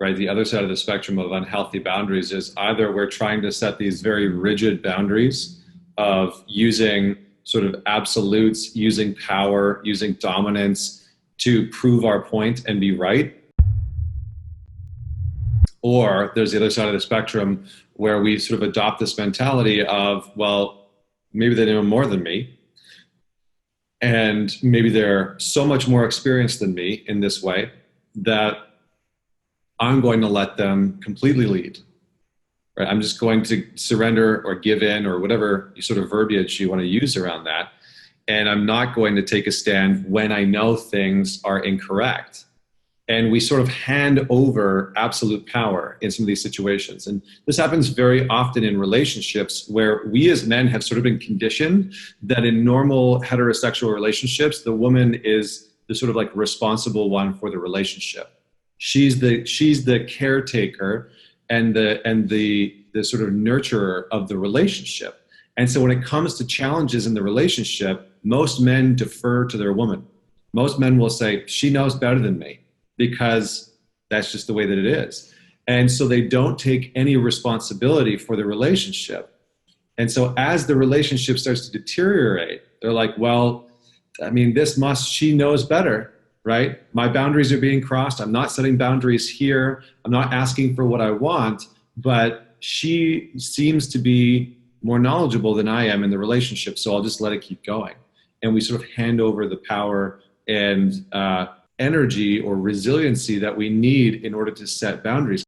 right? The other side of the spectrum of unhealthy boundaries is either we're trying to set these very rigid boundaries of using sort of absolutes, using power, using dominance to prove our point and be right. Or there's the other side of the spectrum where we sort of adopt this mentality of, well, maybe they know more than me. And maybe they're so much more experienced than me in this way that I'm going to let them completely lead. Right? I'm just going to surrender or give in or whatever sort of verbiage you want to use around that. And I'm not going to take a stand when I know things are incorrect. And we sort of hand over absolute power in some of these situations. And this happens very often in relationships where we as men have sort of been conditioned that in normal heterosexual relationships, the woman is the sort of like responsible one for the relationship. She's the caretaker and the sort of nurturer of the relationship. And so when it comes to challenges in the relationship, most men defer to their woman. Most men will say, she knows better than me, because that's just the way that it is. And so they don't take any responsibility for the relationship. And so as the relationship starts to deteriorate, they're like, well, I mean, she knows better, right? My boundaries are being crossed. I'm not setting boundaries here. I'm not asking for what I want, but she seems to be more knowledgeable than I am in the relationship. So I'll just let it keep going. And we sort of hand over the power and energy or resiliency that we need in order to set boundaries.